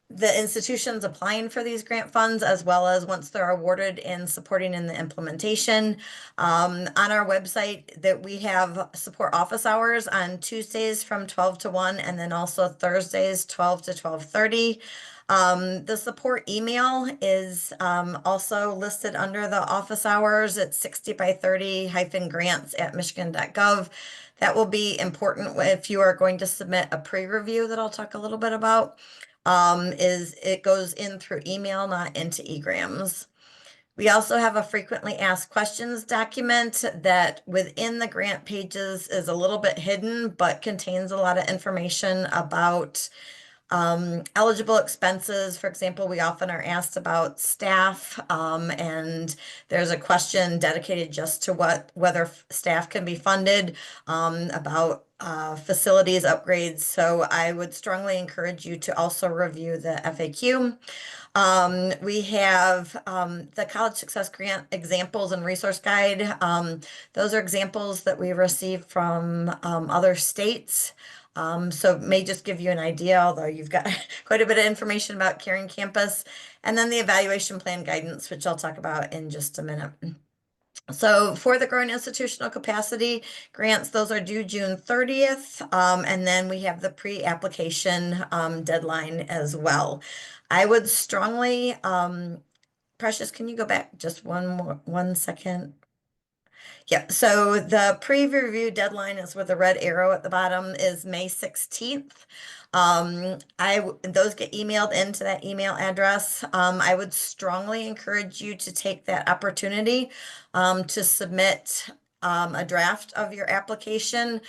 the institutions applying for these grant funds, as well as once they're awarded and supporting in the implementation. On our website that we have support office hours on Tuesdays from 12 to 1, and then also Thursdays 12 to 12:30. The support email is also listed under the office hours. It's 60x30-grants@michigan.gov. That will be important if you are going to submit a pre-review that I'll talk a little bit about. It goes in through email, not into egrams. We also have a frequently asked questions document that within the grant pages is a little bit hidden, but contains a lot of information about eligible expenses. For example, we often are asked about staff, and there's a question dedicated just to whether staff can be funded, about facilities upgrades. So I would strongly encourage you to also review the FAQ. We have the College Success Grant examples and resource guide. Those are examples that we received from other states. So it may just give you an idea, although you've got quite a bit of information about Caring Campus. And then the evaluation plan guidance, which I'll talk about in just a minute. So for the growing institutional capacity grants, those are due June 30th. And then we have the pre-application deadline as well. I would strongly, Precious, can you go back just one second? Yeah, so the pre-review deadline is with the red arrow at the bottom is May 16th. Those get emailed into that email address. I would strongly encourage you to take that opportunity to submit a draft of your application.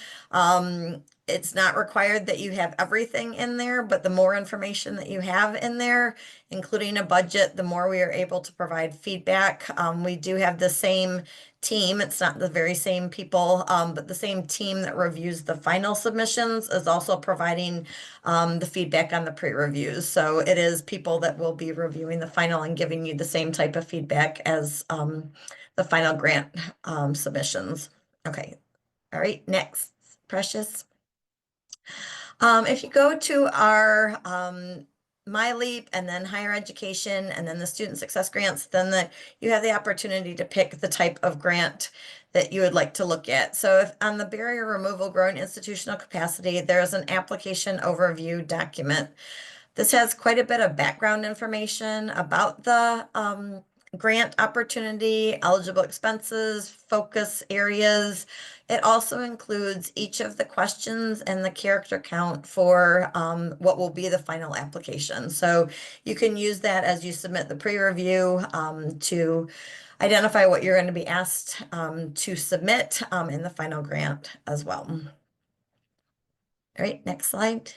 It's not required that you have everything in there, but the more information that you have in there, including a budget, the more we are able to provide feedback. We do have the same team. It's not the very same people, but the same team that reviews the final submissions is also providing the feedback on the pre-reviews. So it is people that will be reviewing the final and giving you the same type of feedback as the final grant submissions. Okay. All right. Next, Precious. If you go to our MyLeap and then higher education and then the student success grants, then you have the opportunity to pick the type of grant that you would like to look at. So if on the barrier removal growing institutional capacity, there's an application overview document. This has quite a bit of background information about the grant opportunity, eligible expenses, focus areas. It also includes each of the questions and the character count for what will be the final application. So you can use that as you submit the pre-review to identify what you're going to be asked to submit in the final grant as well. All right, next slide.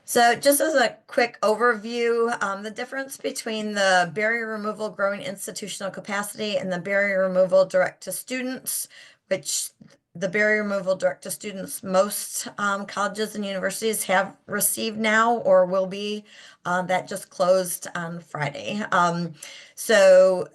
So just as a quick overview, the difference between the barrier removal growing institutional capacity and the barrier removal direct to students, which the barrier removal direct to students, most colleges and universities have received now or will be, that just closed on Friday. So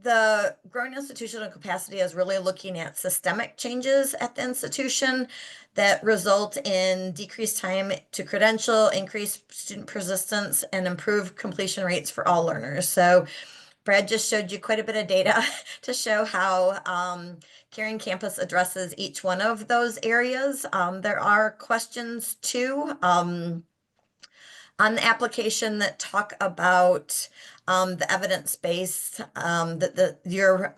the growing institutional capacity is really looking at systemic changes at the institution that result in decreased time to credential, increased student persistence, and improved completion rates for all learners. So Brad just showed you quite a bit of data to show how Caring Campus addresses each one of those areas. There are questions too on the application that talk about the evidence base that your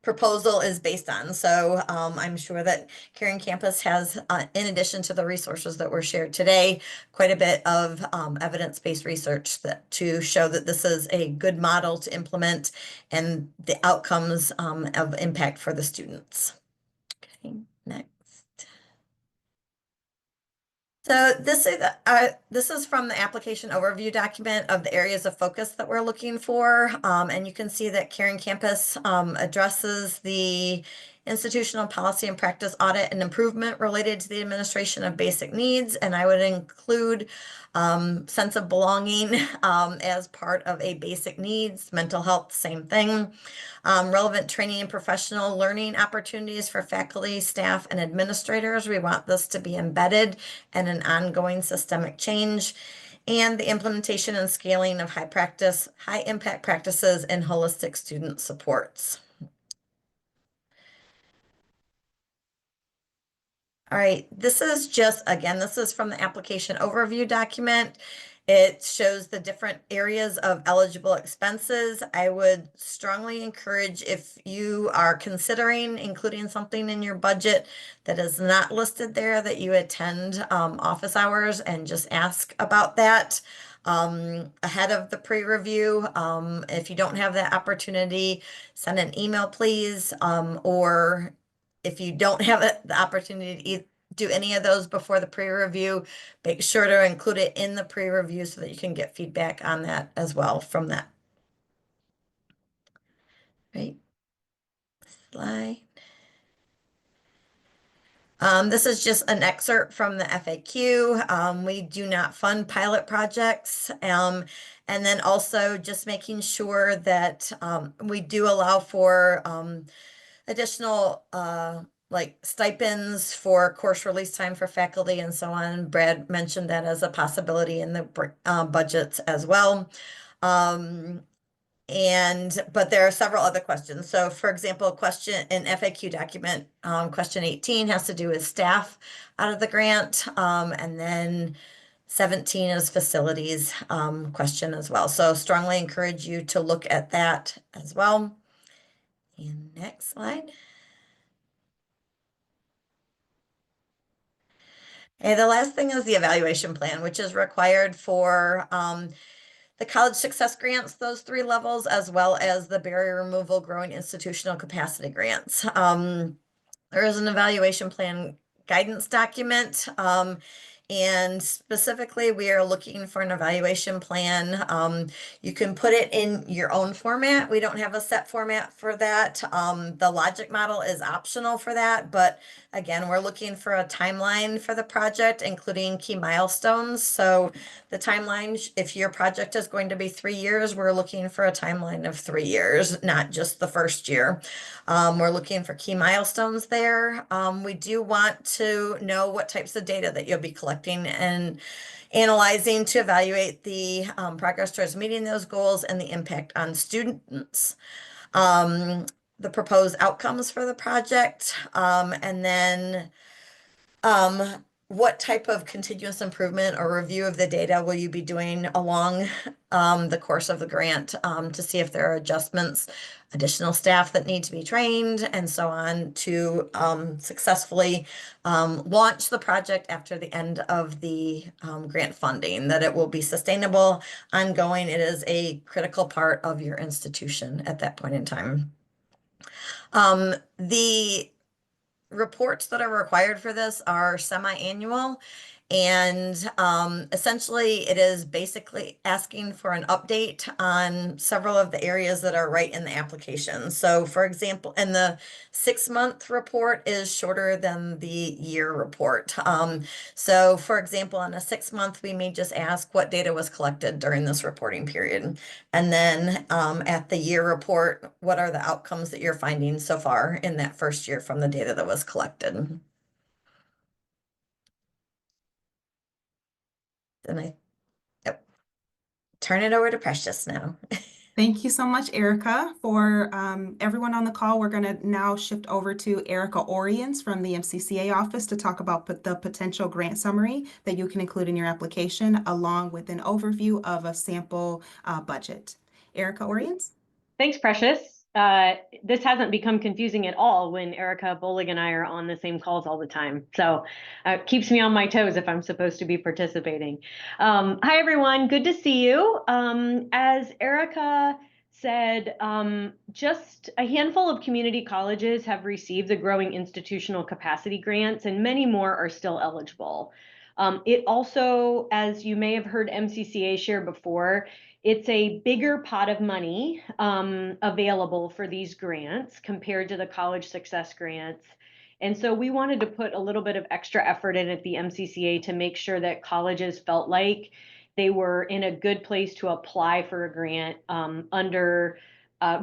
proposal is based on. So I'm sure that Caring Campus has, in addition to the resources that were shared today, quite a bit of evidence-based research to show that this is a good model to implement and the outcomes of impact for the students. Okay, next. So this is from the application overview document of the areas of focus that we're looking for. And you can see that Caring Campus addresses the institutional policy and practice audit and improvement related to the administration of basic needs. And I would include sense of belonging as part of a basic needs, mental health, same thing. Relevant training and professional learning opportunities for faculty, staff, and administrators. We want this to be embedded and an ongoing systemic change, and the implementation and scaling of high impact practices and holistic student supports. All right, this is from the application overview document. It shows the different areas of eligible expenses. I would strongly encourage, if you are considering including something in your budget that is not listed there, that you attend office hours and just ask about that ahead of the pre-review. If you don't have that opportunity, send an email, please, or if you don't have the opportunity to do any of those before the pre-review, make sure to include it in the pre-review so that you can get feedback on that as well from that. Right. Slide. This is just an excerpt from the FAQ. We do not fund pilot projects. And then also just making sure that we do allow for additional like stipends for course release time for faculty and so on. Brad mentioned that as a possibility in the budgets as well. But there are several other questions. So for example, a question in FAQ document, question 18 has to do with staff out of the grant. And then 17 is facilities question as well. So strongly encourage you to look at that as well. And next slide. And the last thing is the evaluation plan, which is required for the college success grants, those 3 levels, as well as the barrier removal growing institutional capacity grants. There is an evaluation plan guidance document. And specifically, we are looking for an evaluation plan. You can put it in your own format. We don't have a set format for that. The logic model is optional for that, but again, we're looking for a timeline for the project, including key milestones. So the timeline, if your project is going to be 3 years, we're looking for a timeline of 3 years, not just the first year. We're looking for key milestones there. We do want to know what types of data that you'll be collecting and analyzing to evaluate the progress towards meeting those goals and the impact on students. The proposed outcomes for the project, and then what type of continuous improvement or review of the data will you be doing along the course of the grant to see if there are adjustments, additional staff that need to be trained, and so on to successfully launch the project after the end of the grant funding, that it will be sustainable, ongoing. It is a critical part of your institution at that point in time. The reports that are required for this are semi-annual, and essentially it is basically asking for an update on several of the areas that are right in the application. So for example, and the 6-month report is shorter than the year report. So for example, on a 6-month, we may just ask what data was collected during this reporting period. And then at the year report, what are the outcomes that you're finding so far in that first year from the data that was collected? Then I turn it over to Precious now. Thank you so much, Erica. For everyone on the call, we're going to now shift over to Erica Oriens from the MCCA office to talk about the potential grant summary that you can include in your application, along with an overview of a sample budget. Erica Oriens? Thanks, Precious. This hasn't become confusing at all when Erica Bolig and I are on the same calls all the time. So it keeps me on my toes if I'm supposed to be participating. Hi, everyone. Good to see you. As Erica said, just a handful of community colleges have received the Growing Institutional Capacity Grants, and many more are still eligible. It also, as you may have heard MCCA share before, it's a bigger pot of money available for these grants compared to the college success grants. And so we wanted to put a little bit of extra effort in at the MCCA to make sure that colleges felt like they were in a good place to apply for a grant under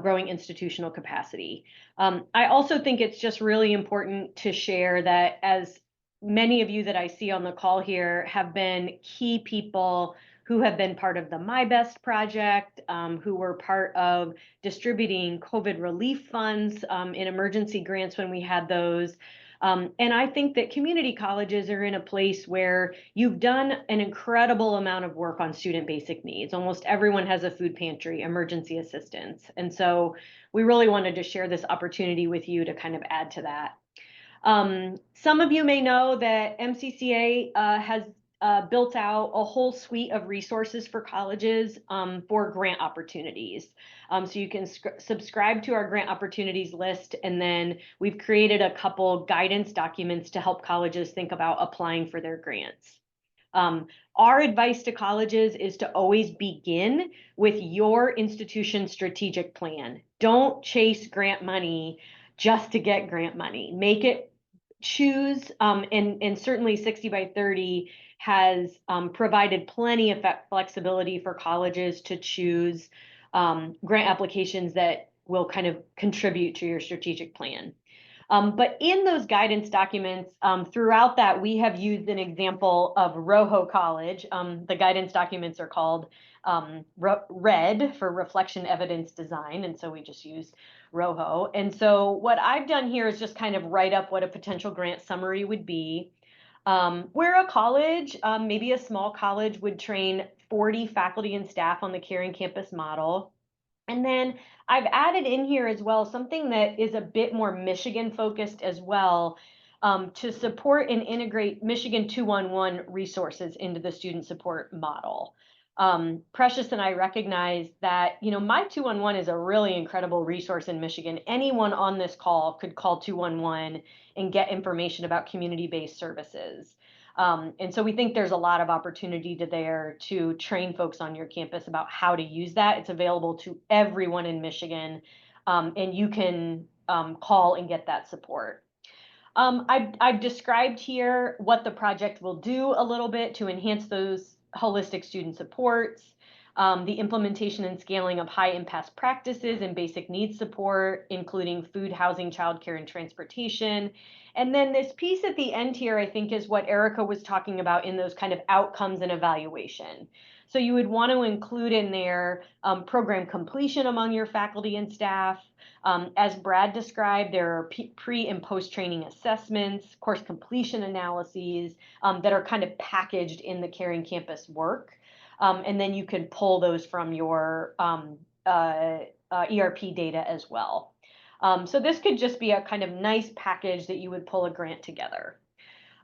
growing institutional capacity. I also think it's just really important to share that, as many of you that I see on the call here have been key people who have been part of the My Best project, who were part of distributing COVID relief funds in emergency grants when we had those. And I think that community colleges are in a place where you've done an incredible amount of work on student basic needs. Almost everyone has a food pantry, emergency assistance. And so we really wanted to share this opportunity with you to kind of add to that. Some of you may know that MCCA has built out a whole suite of resources for colleges for grant opportunities. So you can subscribe to our grant opportunities list, and then we've created a couple guidance documents to help colleges think about applying for their grants. Our advice to colleges is to always begin with your institution's strategic plan. Don't chase grant money just to get grant money. Make it choose, and certainly 60 by 30 has provided plenty of flexibility for colleges to choose grant applications that will kind of contribute to your strategic plan. But in those guidance documents, throughout that, we have used an example of Rojo College. The guidance documents are called RED for Reflection Evidence Design, and so we just use Rojo. And so what I've done here is just kind of write up what a potential grant summary would be. Where a college, maybe a small college, would train 40 faculty and staff on the Caring Campus model And then I've added in here as well something that is a bit more Michigan focused as well, to support and integrate Michigan 211 resources into the student support model. Precious and I recognize that, you know, My 211 is a really incredible resource in Michigan. Anyone on this call could call 211 and get information about community-based services. And so we think there's a lot of opportunity there to train folks on your campus about how to use that. It's available to everyone in Michigan, and you can call and get that support. I've described here what the project will do a little bit to enhance those holistic student supports, the implementation and scaling of high impact practices and basic needs support, including food, housing, childcare, and transportation. And then this piece at the end here, I think, is what Erica was talking about in those kind of outcomes and evaluation. So you would want to include in there program completion among your faculty and staff. As Brad described, there are pre and post training assessments, course completion analyses that are kind of packaged in the Caring Campus work. And then you can pull those from your ERP data as well. So this could just be a kind of nice package that you would pull a grant together.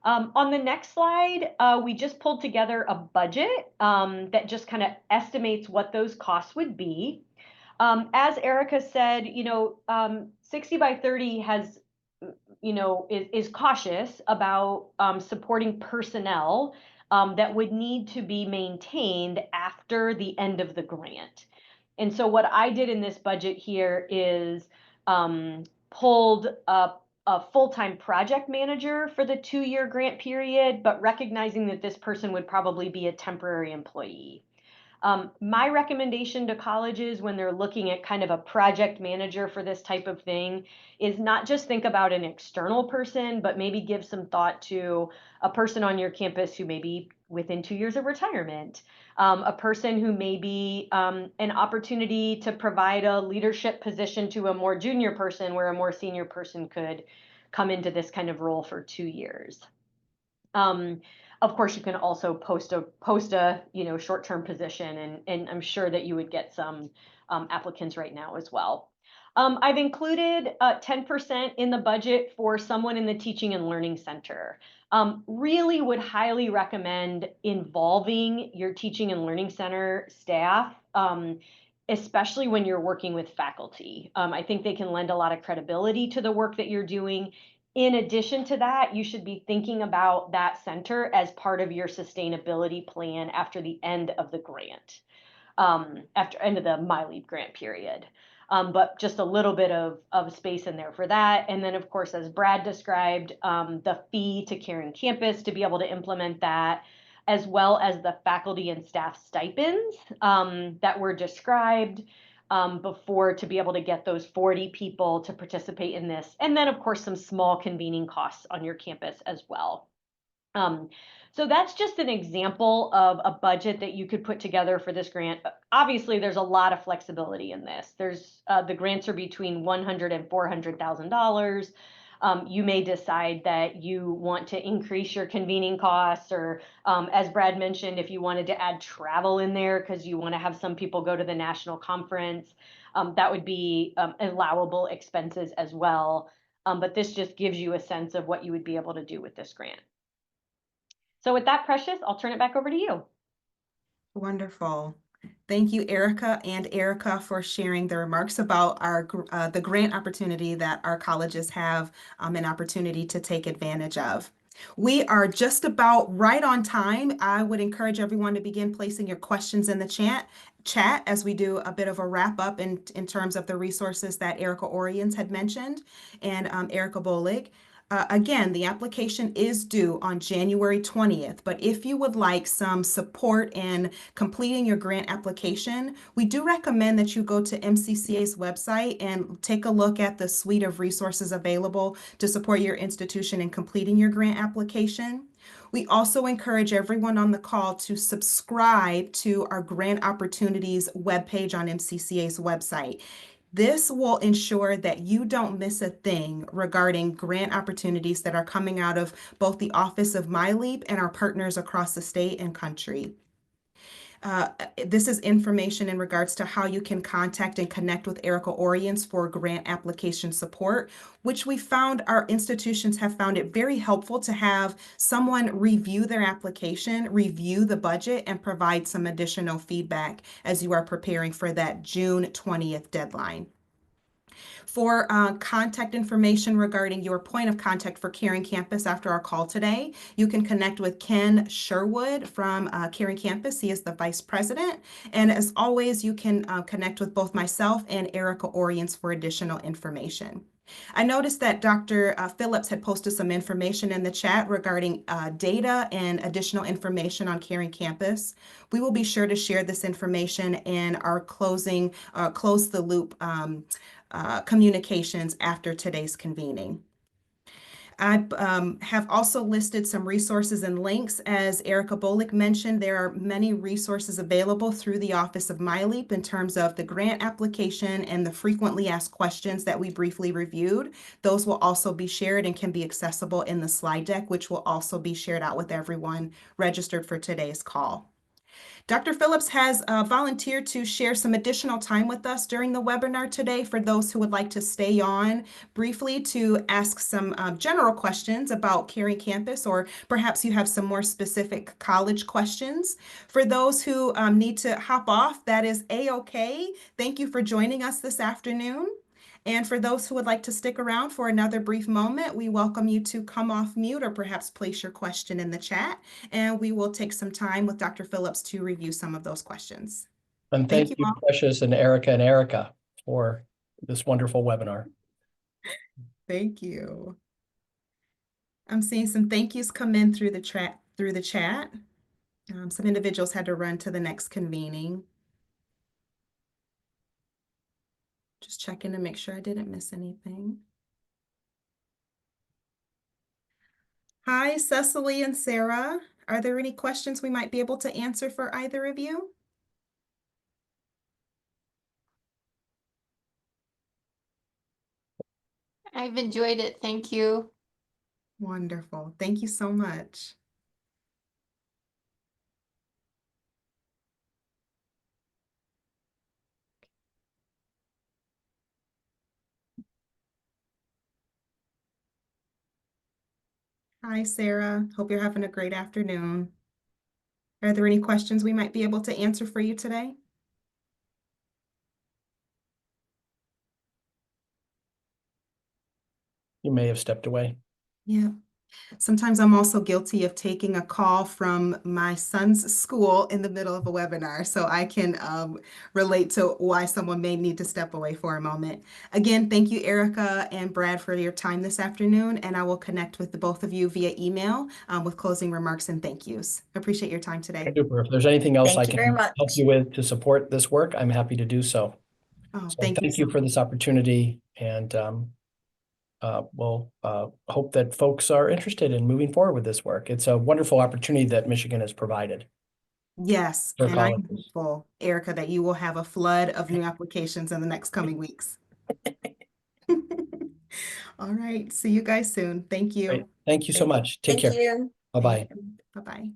On the next slide, we just pulled together a budget that just kind of estimates what those costs would be. As Erica said, 60 by 30 has, is cautious about supporting personnel that would need to be maintained after the end of the grant. And so what I did in this budget here is pulled up a full-time project manager for the 2-year grant period, but recognizing that this person would probably be a temporary employee. My recommendation to colleges when they're looking at kind of a project manager for this type of thing is not just think about an external person, but maybe give some thought to a person on your campus who may be within 2 years of retirement, a person who may be an opportunity to provide a leadership position to a more junior person where a more senior person could come into this kind of role for 2 years. Of course, you can also post a short-term position, and I'm sure that you would get some applicants right now as well. I've included 10% in the budget for someone in the teaching and learning center. Really would highly recommend involving your teaching and learning center staff, especially when you're working with faculty. I think they can lend a lot of credibility to the work that you're doing. In addition to that, you should be thinking about that center as part of your sustainability plan after the end of the grant, after end of the MyLeap grant period. But just a little bit of space in there for that. And then, of course, as Brad described, the fee to Caring Campus to be able to implement that, as well as the faculty and staff stipends that were described before to be able to get those 40 people to participate in this. And then, of course, some small convening costs on your campus as well. So that's just an example of a budget that you could put together for this grant. Obviously, there's a lot of flexibility in this. There's the grants are between $100,000 and $400,000. You may decide that you want to increase your convening costs, or as Brad mentioned, if you wanted to add travel in there because you want to have some people go to the national conference, that would be allowable expenses as well. But this just gives you a sense of what you would be able to do with this grant. So with that, Precious, I'll turn it back over to you. Wonderful. Thank you, Erica and Erica, for sharing the remarks about the grant opportunity that our colleges have an opportunity to take advantage of. We are just about right on time. I would encourage everyone to begin placing your questions in the chat as we do a bit of a wrap up in terms of the resources that Erica Oriens had mentioned and Erica Bolig. Again, the application is due on January 20th, but if you would like some support in completing your grant application, we do recommend that you go to MCCA's website and take a look at the suite of resources available to support your institution in completing your grant application. We also encourage everyone on the call to subscribe to our Grant Opportunities webpage on MCCA's website. This will ensure that you don't miss a thing regarding grant opportunities that are coming out of both the Office of MyLeap and our partners across the state and country. This is information in regards to how you can contact and connect with Erica Oriens for grant application support, which we found our institutions have found it very helpful to have someone review their application, review the budget, and provide some additional feedback as you are preparing for that June 20th deadline. For contact information regarding your point of contact for Caring Campus after our call today, you can connect with Ken Sherwood from Caring Campus. He is the Vice President. And as always, you can connect with both myself and Erica Oriens for additional information. I noticed that Dr. Phillips had posted some information in the chat regarding data and additional information on Caring Campus. We will be sure to share this information in our close the loop communications after today's convening. I have also listed some resources and links. As Erica Bolick mentioned, there are many resources available through the Office of MyLeap in terms of the grant application and the frequently asked questions that we briefly reviewed. Those will also be shared and can be accessible in the slide deck, which will also be shared out with everyone registered for today's call. Dr. Phillips has volunteered to share some additional time with us during the webinar today for those who would like to stay on briefly to ask some general questions about Caring Campus, or perhaps you have some more specific college questions. For those who need to hop off, that is a-okay. Thank you for joining us this afternoon. And for those who would like to stick around for another brief moment, we welcome you to come off mute or perhaps place your question in the chat, and we will take some time with Dr. Phillips to review some of those questions. And Thank thank you you, all. Precious and Erica for this wonderful webinar. Thank you. I'm seeing some thank yous come in through the chat. Some individuals had to run to the next convening. Just checking to make sure I didn't miss anything. Hi, Cecily and Sarah. Are there any questions we might be able to answer for either of you? I've enjoyed it. Thank you. Wonderful. Thank you so much. Hi, Sarah. Hope you're having a great afternoon. Are there any questions we might be able to answer for you today? You may have stepped away. Yeah. Sometimes I'm also guilty of taking a call from my son's school in the middle of a webinar, so I can relate to why someone may need to step away for a moment. Again, thank you, Erica and Brad, for your time this afternoon, and I will connect with the both of you via email with closing remarks and thank yous. Appreciate your time today. Super. If there's anything else I Thank you very can help much. you with to support this work, I'm happy to do so. Oh, So thank you thank you so for much. this opportunity, and we'll hope that folks are interested in moving forward with this work. It's a wonderful opportunity that Michigan has provided. Yes, For and I'm colleges. hopeful, Erica, that you will have a flood of new applications in the next coming weeks. All right, see you guys soon. Thank Great. you. Thank you so much. Take Thank care. you. Bye-bye. Bye-bye.